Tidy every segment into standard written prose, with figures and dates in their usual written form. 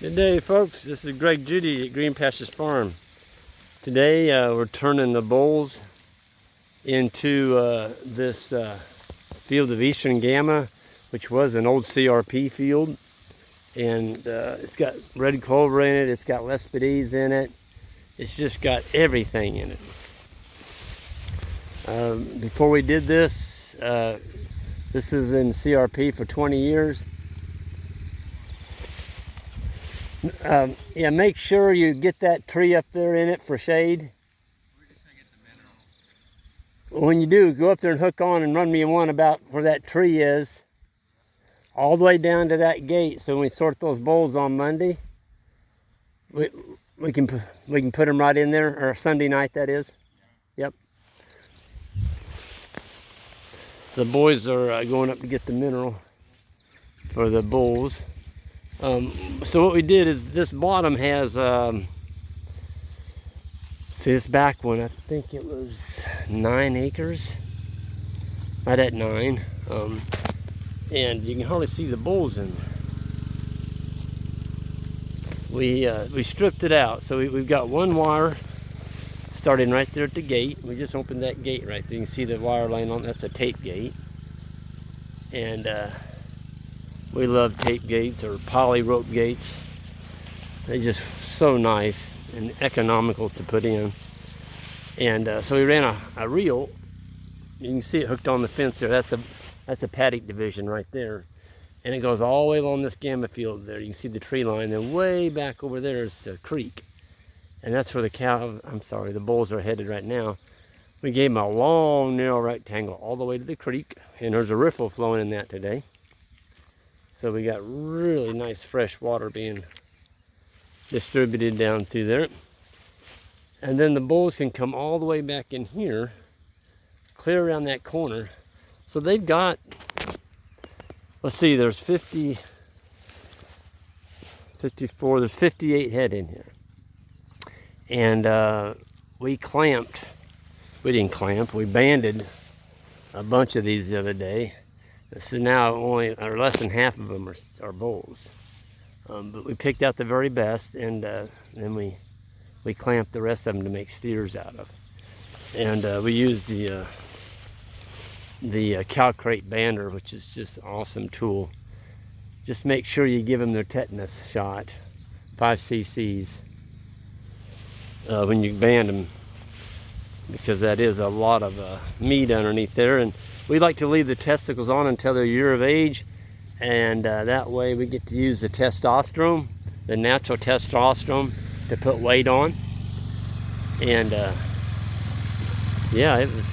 Good day, folks. This is Greg Judy at Green Pastures Farm. Today we're turning the bulls into this field of Eastern Gamma, which was an old CRP field. And it's got red clover in it, it's got Lespedeze in it, it's just got everything in it. Before we did this, this is in CRP for 20 years. Yeah, make sure you get that tree up there in it for shade. We're just gonna get the mineral. When you do, go up there and hook on and run me one about where that tree is, all the way down to that gate. So when we sort those bulls on Monday, we can put them right in there, or Sunday night that is. Yep. The boys are going up to get the mineral for the bulls. So what we did is this bottom has, see this back one, I think it was 9 acres, right at 9, and you can hardly see the bulls in there. We stripped it out, so we've got one wire starting right there at the gate. We just opened that gate right there. You can see the wire laying on, that's a tape gate, and we love tape gates or poly rope gates. They're just so nice and economical to put in. And so we ran a reel. You can see it hooked on the fence there. That's a paddock division right there. And it goes all the way along this gamma field there. You can see the tree line. Then way back over there is the creek. And that's where the bulls are headed right now. We gave them a long, narrow rectangle all the way to the creek. And there's a riffle flowing in that today. So we got really nice fresh water being distributed down through there. And then the bulls can come all the way back in here, clear around that corner. So they've got, let's see, there's 50, 54, there's 58 head in here. And we banded a bunch of these the other day. So now only, or less than half of them are bulls. But we picked out the very best, and then we clamped the rest of them to make steers out of. And we used the cow crate bander, which is just an awesome tool. Just make sure you give them their tetanus shot, 5 cc's, when you band them, because that is a lot of meat underneath there. And we like to leave the testicles on until they're a year of age, and that way we get to use the testosterone, the natural testosterone, to put weight on. And yeah, it was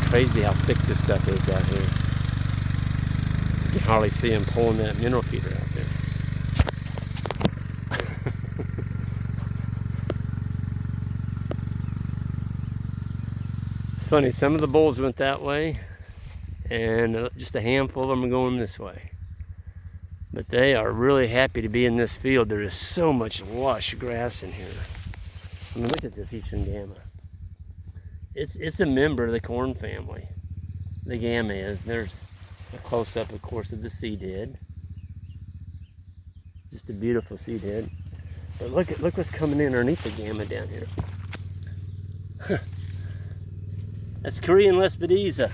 crazy how thick this stuff is out here. You can hardly see them pulling that mineral feeder out there. Funny, some of the bulls went that way, and just a handful of them are going this way. But they are really happy to be in this field. There is so much lush grass in here. I mean, look at this Eastern Gamma. It's a member of the corn family. The Gamma is. There's a close-up, of course, of the seed head. Just a beautiful seed head. But look what's coming in underneath the Gamma down here. Huh. That's Korean Lespedeze.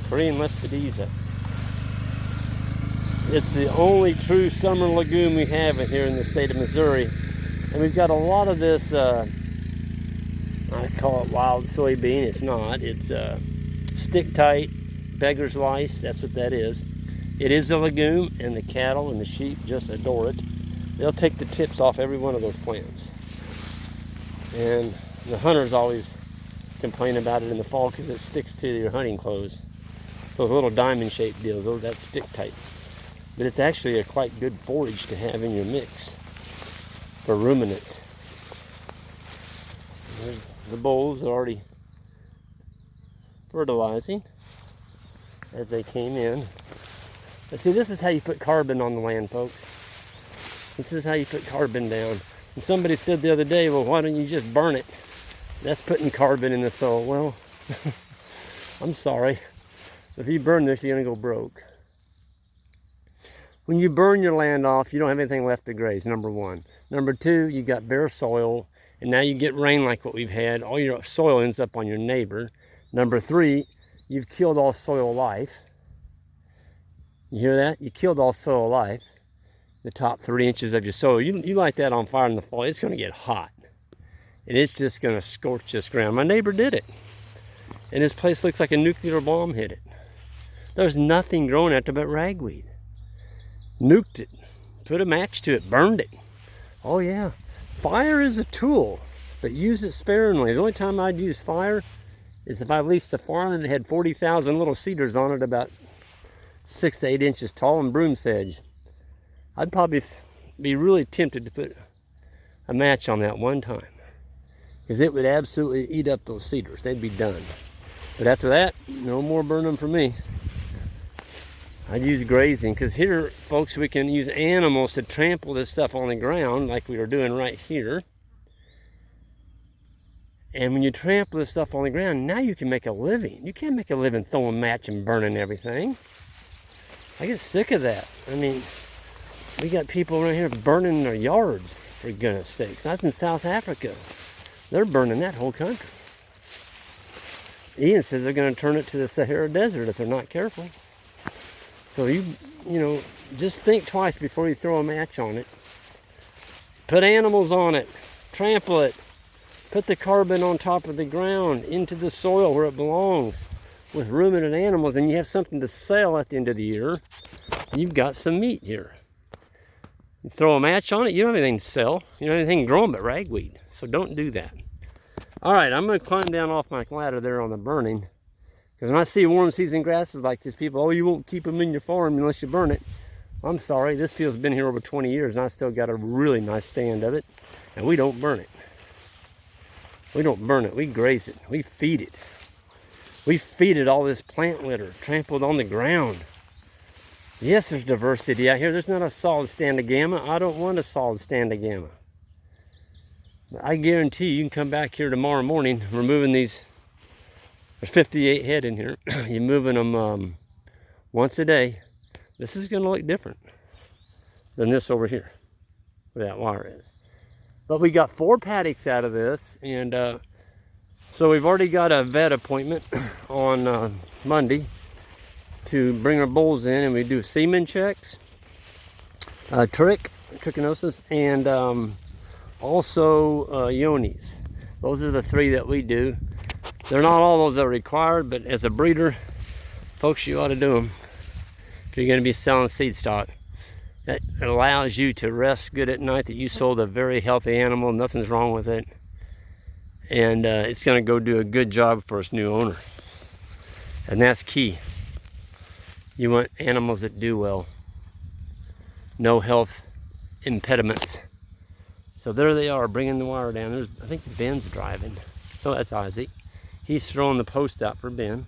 Korean Lespedeze. It's the only true summer legume we have here in the state of Missouri. And we've got a lot of this, I call it wild soybean. It's not. It's stick tight, beggar's lice. That's what that is. It is a legume, and the cattle and the sheep just adore it. They'll take the tips off every one of those plants. And the hunters always complain about it in the fall because it sticks to your hunting clothes. Those little diamond shaped deals, that's stick tight. But it's actually a quite good forage to have in your mix for ruminants. There's the bulls are already fertilizing as they came in. But see, this is how you put carbon on the land, folks. This is how you put carbon down. And somebody said the other day, well, why don't you just burn it? That's putting carbon in the soil. Well, I'm sorry. If you burn this, you're gonna go broke. When you burn your land off, you don't have anything left to graze, number one. Number two, you got bare soil, and now you get rain like what we've had. All your soil ends up on your neighbor. Number three, you've killed all soil life. You hear that? You killed all soil life. The top 3 inches of your soil. You light that on fire in the fall, it's gonna get hot. And it's just gonna scorch this ground. My neighbor did it. And this place looks like a nuclear bomb hit it. There's nothing growing out there but ragweed. Nuked it, put a match to it, burned it. Oh yeah, fire is a tool, but use it sparingly. The only time I'd use fire is if I leased a farm and it had 40,000 little cedars on it about 6 to 8 inches tall and broom sedge. I'd probably be really tempted to put a match on that one time, because it would absolutely eat up those cedars. They'd be done. But after that, no more burning for me. I'd use grazing, because here, folks, we can use animals to trample this stuff on the ground like we are doing right here. And when you trample this stuff on the ground, now you can make a living. You can't make a living throwing a match and burning everything. I get sick of that. I mean, we got people around here burning their yards, for goodness sakes. That's in South Africa. They're burning that whole country. Ian says they're going to turn it to the Sahara Desert if they're not careful. So you know, just think twice before you throw a match on it. Put animals on it, trample it, put the carbon on top of the ground into the soil where it belongs with ruminant animals, and you have something to sell at the end of the year. You've got some meat here. You throw a match on it, you don't have anything to sell. You don't have anything growing but ragweed. So don't do that. All right, I'm going to climb down off my ladder there on the burning. Because when I see warm season grasses like this, people, oh, you won't keep them in your farm unless you burn it. I'm sorry, this field's been here over 20 years and I still got a really nice stand of it. And we don't burn it. We don't burn it, we graze it, we feed it. We feed it all this plant litter, trampled on the ground. Yes, there's diversity out here. There's not a solid stand of gamma. I don't want a solid stand of gamma. But I guarantee you can come back here tomorrow morning, removing these. There's 58 head in here. You're moving them once a day. This is going to look different than this over here, where that wire is. But we got 4 paddocks out of this, and so we've already got a vet appointment on Monday to bring our bulls in, and we do semen checks, trichinosis, and also yonis. Those are the 3 that we do. They're not all those that are required, but as a breeder, folks, you ought to do them if you're going to be selling seed stock. That allows you to rest good at night, that you sold a very healthy animal, nothing's wrong with it. And it's going to go do a good job for its new owner. And that's key. You want animals that do well. No health impediments. So there they are, bringing the wire down. There's, I think Ben's driving. Oh, that's Isaac. He's throwing the post out for Ben.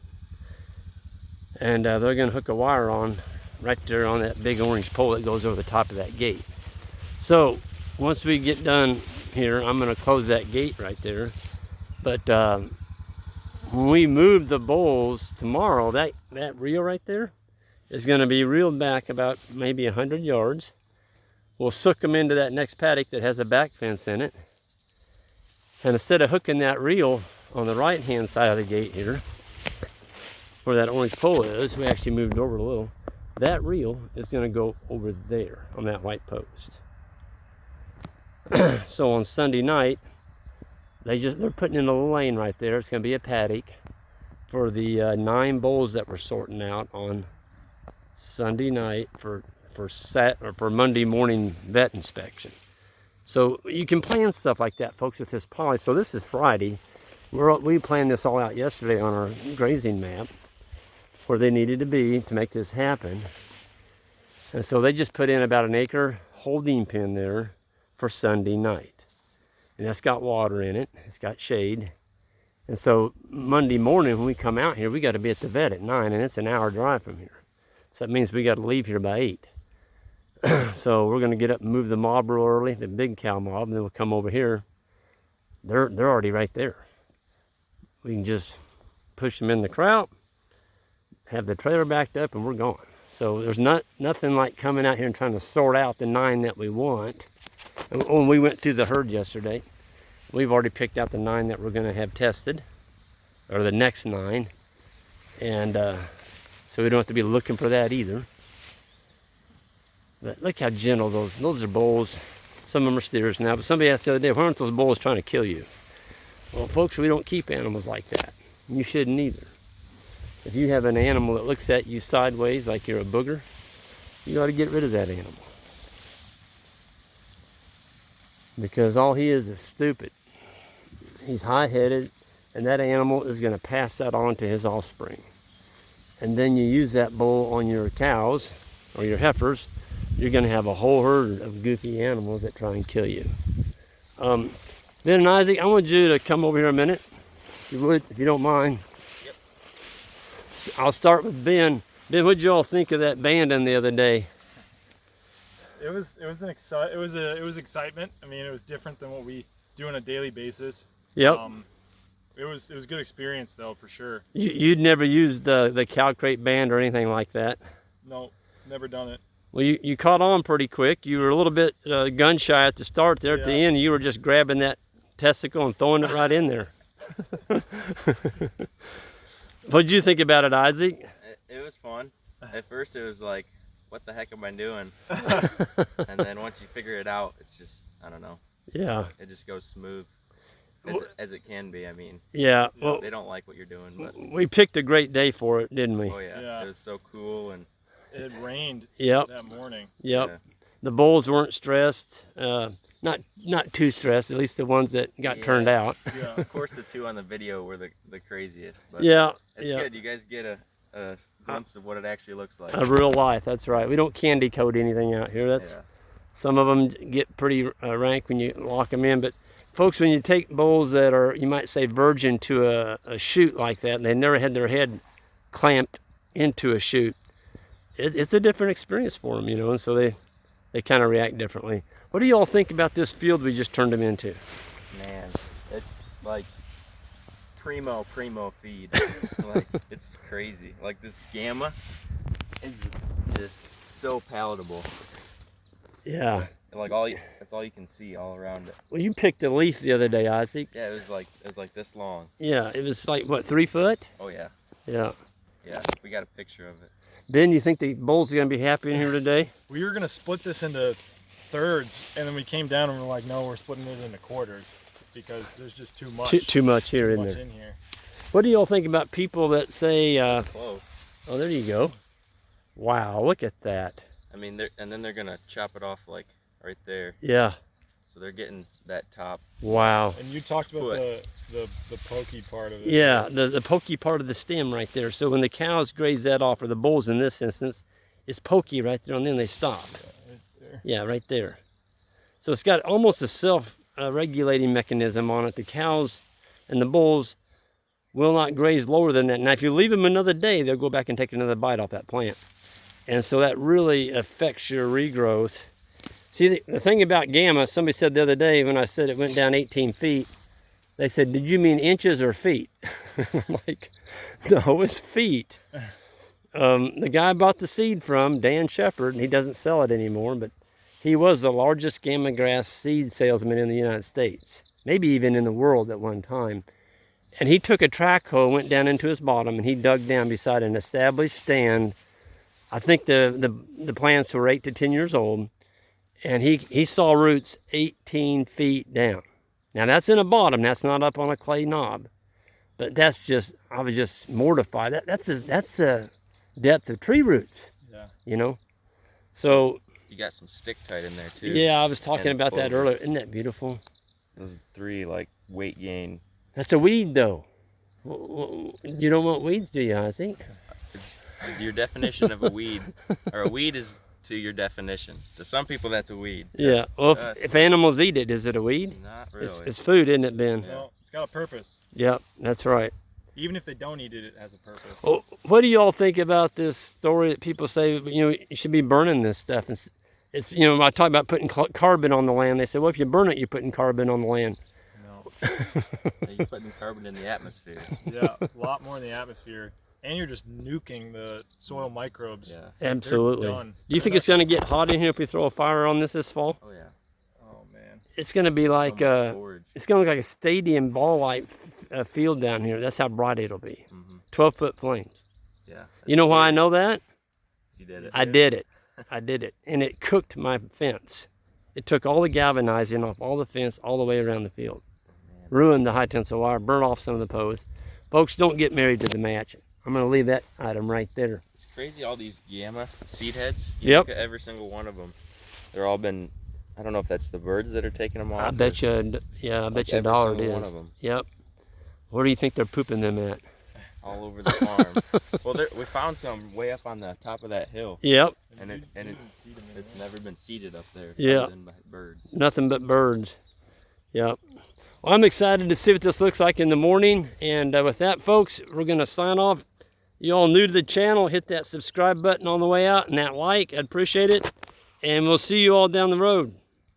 And they're going to hook a wire on right there on that big orange pole that goes over the top of that gate. So once we get done here, I'm going to close that gate right there. But when we move the bulls tomorrow, that reel right there is going to be reeled back about maybe 100 yards. We'll sook them into that next paddock that has a back fence in it. And instead of hooking that reel on the right hand side of the gate here, where that orange pole is, we actually moved over a little. That reel is going to go over there on that white post. So on Sunday night, they're putting in a little lane right there. It's going to be a paddock for the 9 bulls that we're sorting out on Sunday night for Monday morning vet inspection. So you can plan stuff like that, folks, with this poly. So this is Friday. We planned this all out yesterday on our grazing map, where they needed to be to make this happen. And so they just put in about an acre holding pen there for Sunday night. And that's got water in it, it's got shade. And so Monday morning when we come out here, we got to be at the vet at 9, and it's an hour drive from here. So that means we got to leave here by 8. So we're going to get up and move the mob real early, the big cow mob, and then we'll come over here. They're already right there. We can just push them in the crowd, have the trailer backed up, and we're going. So there's nothing like coming out here and trying to sort out the 9 that we want. And when we went through the herd yesterday, we've already picked out the 9 that we're going to have tested, or the next 9. And so we don't have to be looking for that either. But look how gentle those are bulls. Some of them are steers now, but somebody asked the other day, why aren't those bulls trying to kill you? Well, folks, we don't keep animals like that. You shouldn't either. If you have an animal that looks at you sideways like you're a booger, you ought to get rid of that animal. Because all he is stupid. He's high-headed, and that animal is going to pass that on to his offspring. And then you use that bull on your cows or your heifers, you're going to have a whole herd of goofy animals that try and kill you. Ben and Isaac, I want you to come over here a minute, if you would, if you don't mind. Yep. I'll start with Ben. Ben, what did you all think of that banding the other day? It was excitement. I mean, it was different than what we do on a daily basis. Yep. It was a good experience though, for sure. You'd never used the cow crate band or anything like that? No, never done it. Well, you caught on pretty quick. You were a little bit gun shy at the start there. At the end, you were just grabbing that testicle and throwing it right in there. What did you think about it, Isaac? It was fun. At first it was like, what the heck am I doing? And then once you figure it out, it's just, I don't know. Yeah. It just goes smooth as it can be. I mean, yeah. Well, they don't like what you're doing, but we picked a great day for it, didn't we? oh yeah. It was so cool, and it rained that morning. Yep. Yeah. The bulls weren't stressed. Not too stressed, at least the ones that got turned out. Yeah. Of course, the 2 on the video were the craziest, but it's good. You guys get a glimpse of what it actually looks like. A real life, that's right. We don't candy coat anything out here. That's some of them get pretty rank when you lock them in. But folks, when you take bulls that are, you might say, virgin to a chute like that, and they never had their head clamped into a chute, it's a different experience for them, you know, and so they kind of react differently. What do you all think about this field we just turned them into? Man, it's like primo feed. Like, it's crazy. Like, this gamma is just so palatable. Yeah. Like that's all you can see all around it. Well, you picked a leaf the other day, Isaac. Yeah, it was like this long. Yeah, it was like what, 3 foot? Oh yeah. Yeah. Yeah, we got a picture of it. Ben, you think the bulls are gonna be happy in here today? We were gonna split this into thirds, and then we came down and we're like, no, we're splitting it into quarters because there's just too much. Too much here in there. What do you all think about people that say? Close. Oh, there you go. Wow, look at that. I mean, and then they're gonna chop it off like right there. Yeah. So they're getting that top. Wow. And you talked about the pokey part of it. Yeah, the pokey part of the stem right there. So when the cows graze that off, or the bulls in this instance, it's pokey right there, and then they stop. Yeah, right there. Yeah, right there. So it's got almost a self-regulating mechanism on it. The cows and the bulls will not graze lower than that. Now, if you leave them another day, they'll go back and take another bite off that plant. And so that really affects your regrowth. See, the thing about gamma, somebody said the other day when I said it went down 18 feet, they said, did you mean inches or feet? I'm like, no, it's feet. The guy I bought the seed from, Dan Shepard, and he doesn't sell it anymore, but he was the largest gamma grass seed salesman in the United States, maybe even in the world at one time. And he took a track hoe, went down into his bottom, and he dug down beside an established stand. I think the plants were 8 to 10 years old, and he saw roots 18 feet down. Now that's in a bottom, that's not up on a clay knob. But that's just, I was just mortified. That's a depth of tree roots. Yeah. You know? So you got some stick tight in there too. Yeah, I was talking about that earlier. Isn't that beautiful? Those 3 like weight gain. That's a weed though. You don't want weeds, do you, Isaac? Your definition of a weed, or a weed is to your definition. To some people, that's a weed. Yeah. Well, if animals eat it, is it a weed? Not really. It's food, isn't it, Ben? No, it's got a purpose. Yep, that's right. Even if they don't eat it, it has a purpose. Well, what do you all think about this story that people say, you know, you should be burning this stuff? It's you know, I talk about putting carbon on the land. They say, well, if you burn it, you're putting carbon on the land. No. You're putting carbon in the atmosphere. Yeah, a lot more in the atmosphere. and you're just nuking the soil microbes. Yeah. Absolutely. done. Do you think it's going to get hot in here if we throw a fire on this fall? Oh yeah. Oh man. It's going to be like So much forage. it's going to look like a stadium ball-like field down here. That's how bright it'll be. 12-foot flames. Yeah. You know why I know that? You did it. I did it. I did it. And it cooked my fence. It took all the galvanizing off all the fence all the way around the field. Ruined the high tensile wire, burnt off some of the posts. Folks, don't get married to the match. I'm going to leave that item right there. It's crazy, all these gamma seed heads. Yep. Look at every single one of them. They're all been, I don't know if that's the birds that are taking them off. I bet you, yeah, I bet you every $1 it single is. one of them. Yep. Where do you think they're pooping them at? All over the farm. Well, we found some way up on the top of that hill. Yep. And it's never been seeded up there. Yeah. Other than by birds. Nothing but birds. Yep. Well, I'm excited to see what this looks like in the morning. And with that, folks, we're going to sign off. You all new to the channel, hit that subscribe button on the way out and that like. I'd appreciate it. And we'll see you all down the road.